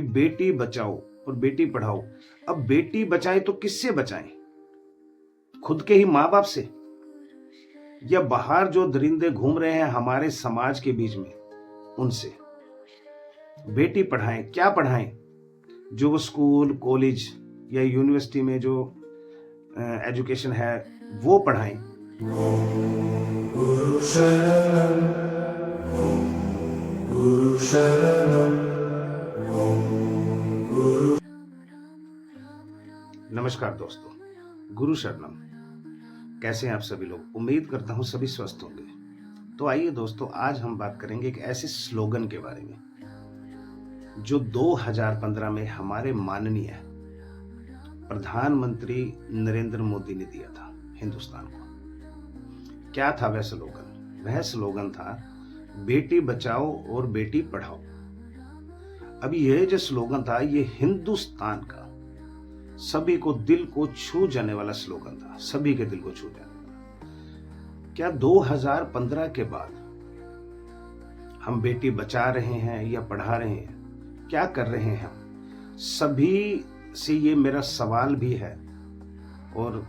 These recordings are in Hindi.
बेटी बचाओ और बेटी पढ़ाओ। अब बेटी बचाए तो किससे बचाएं? खुद के ही माँ बाप से, या बाहर जो दरिंदे घूम रहे हैं हमारे समाज के बीच में उनसे? बेटी पढ़ाएं, क्या पढ़ाएं? जो वो स्कूल कॉलेज या यूनिवर्सिटी में जो एजुकेशन है वो पढ़ाएं। गुरु शरणम, गुरु शरणम, गुरु। नमस्कार दोस्तों, गुरु शरणम। कैसे हैं आप सभी लोग? उम्मीद करता हूं सभी स्वस्थ होंगे। तो आइए दोस्तों, आज हम बात करेंगे एक ऐसे स्लोगन के बारे में जो 2015 में हमारे माननीय प्रधानमंत्री नरेंद्र मोदी ने दिया था हिंदुस्तान को। क्या था वह स्लोगन? वह स्लोगन था बेटी बचाओ और बेटी पढ़ाओ। अब यह जो स्लोगन था ये हिंदुस्तान का सभी को दिल को छू जाने वाला स्लोगन था, सभी के दिल को छू जाने वाला। क्या 2015 के बाद हम बेटी बचा रहे हैं या पढ़ा रहे हैं? क्या कर रहे हैं हम? सभी से ये मेरा सवाल भी है और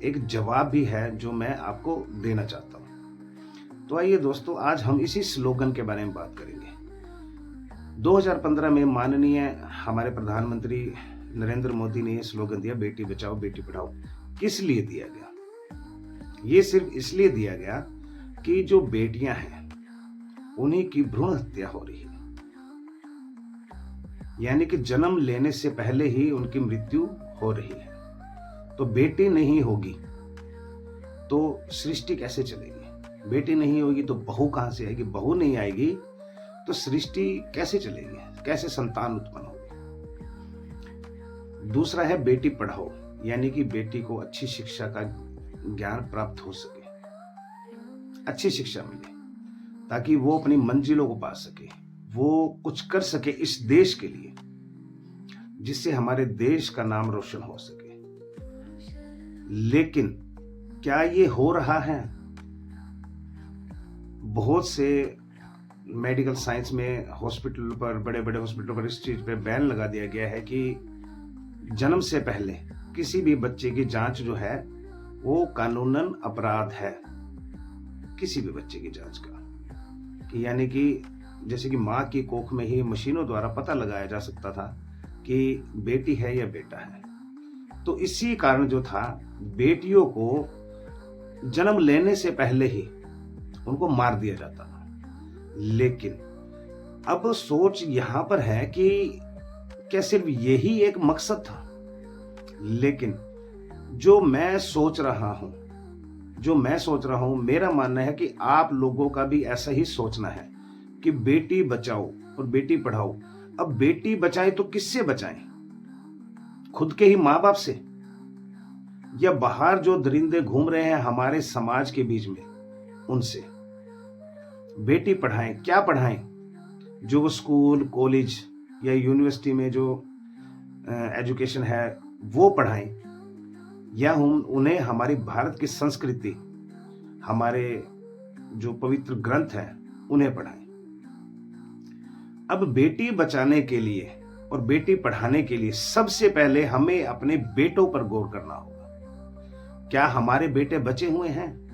एक जवाब भी है जो मैं आपको देना चाहता हूं। तो आइए दोस्तों, आज हम इसी स्लोगन के बारे में बात करेंगे। 2015 में माननीय हमारे प्रधानमंत्री नरेंद्र मोदी ने यह स्लोगन दिया, बेटी बचाओ बेटी पढ़ाओ। किस लिए दिया गया? ये सिर्फ इसलिए दिया गया कि जो बेटियां हैं उन्हीं की भ्रूण हत्या हो रही है, यानी कि जन्म लेने से पहले ही उनकी मृत्यु हो रही है। तो बेटी नहीं होगी तो सृष्टि कैसे चलेगी? बेटी नहीं होगी तो बहू कहां से आएगी? बहू नहीं आएगी तो सृष्टि कैसे चलेगी? कैसे संतान उत्पन्न होगी? दूसरा है बेटी पढ़ाओ, यानी कि बेटी को अच्छी शिक्षा का ज्ञान प्राप्त हो सके, अच्छी शिक्षा मिले ताकि वो अपनी मंजिलों को पा सके, वो कुछ कर सके इस देश के लिए, जिससे हमारे देश का नाम रोशन हो सके। लेकिन क्या ये हो रहा है? बहुत से मेडिकल साइंस में हॉस्पिटल पर, बड़े बड़े हॉस्पिटल पर इस चीज पे बैन लगा दिया गया है कि जन्म से पहले किसी भी बच्चे की जांच जो है वो कानूनन अपराध है, किसी भी बच्चे की जांच का। कि यानी कि जैसे कि माँ की कोख में ही मशीनों द्वारा पता लगाया जा सकता था कि बेटी है या बेटा है। तो इसी कारण जो था, बेटियों को जन्म लेने से पहले ही उनको मार दिया जाता था। लेकिन अब सोच यहां पर है कि क्या सिर्फ यही एक मकसद था? लेकिन जो मैं सोच रहा हूं, मेरा मानना है कि आप लोगों का भी ऐसा ही सोचना है कि बेटी बचाओ और बेटी पढ़ाओ। अब बेटी बचाए तो किससे बचाएं? खुद के ही माँ बाप से, या बाहर जो दरिंदे घूम रहे हैं हमारे समाज के बीच में उनसे? बेटी पढ़ाएं, क्या पढ़ाएं? जो वो स्कूल कॉलेज या यूनिवर्सिटी में जो एजुकेशन है वो पढ़ाएं, या हम उन्हें हमारी भारत की संस्कृति, हमारे जो पवित्र ग्रंथ हैं उन्हें पढ़ाएं। अब बेटी बचाने के लिए और बेटी पढ़ाने के लिए सबसे पहले हमें अपने बेटों पर गौर करना होगा। क्या हमारे बेटे बचे हुए हैं?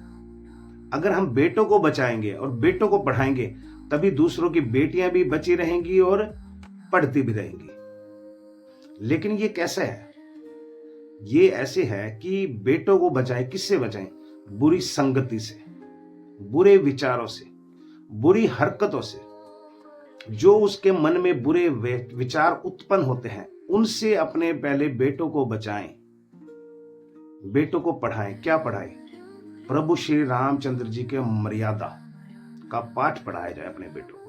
अगर हम बेटों को बचाएंगे और बेटों को पढ़ाएंगे तभी दूसरों की बेटियां भी बची रहेंगी और पढ़ती भी रहेंगी। लेकिन ये कैसे है? ये ऐसे है कि बेटों को बचाएं, किससे बचाएं? बुरी संगति से, बुरे विचारों से, बुरी हरकतों से। जो उसके मन में बुरे विचार उत्पन्न होते हैं उनसे अपने पहले बेटों को बचाएं, बेटों को पढ़ाएं। क्या पढ़ाएं? प्रभु श्री रामचंद्र जी के मर्यादा का पाठ पढ़ाया जाए अपने बेटों को।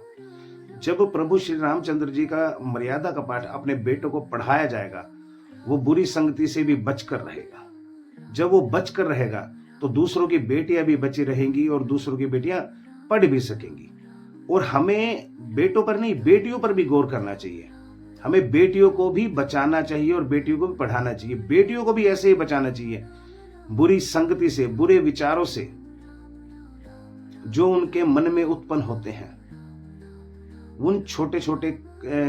जब प्रभु श्री रामचंद्र जी का मर्यादा का पाठ अपने बेटों को पढ़ाया जाएगा, वो बुरी संगति से भी बचकर रहेगा। जब वो बचकर रहेगा तो दूसरों की बेटियां भी बची रहेंगी और दूसरों की बेटियां पढ़ भी सकेंगी। और हमें बेटों पर नहीं, बेटियों पर भी गौर करना चाहिए। हमें बेटियों को भी बचाना चाहिए और बेटियों को भी पढ़ाना चाहिए। बेटियों को भी ऐसे ही बचाना चाहिए बुरी संगति से, बुरे विचारों से जो उनके मन में उत्पन्न होते हैं। उन छोटे छोटे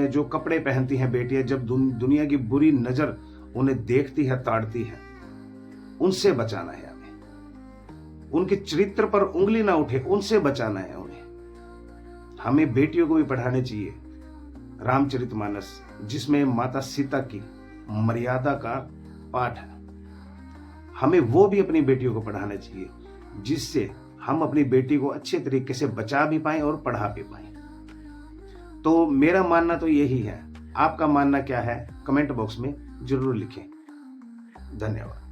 जो कपड़े पहनती हैं बेटियां, जब दुनिया की बुरी नजर उन्हें देखती है, ताड़ती है, उनसे बचाना है हमें। उनके चरित्र पर उंगली ना उठे, उनसे बचाना है उन्हें। हमें बेटियों को भी पढ़ाने चाहिए रामचरितमानस, जिसमें माता सीता की मर्यादा का पाठ है। हमें वो भी अपनी बेटियों को पढ़ाना चाहिए, जिससे हम अपनी बेटी को अच्छे तरीके से बचा भी पाएं और पढ़ा भी पाएं। तो मेरा मानना तो यही है। आपका मानना क्या है? कमेंट बॉक्स में जरूर लिखें। धन्यवाद।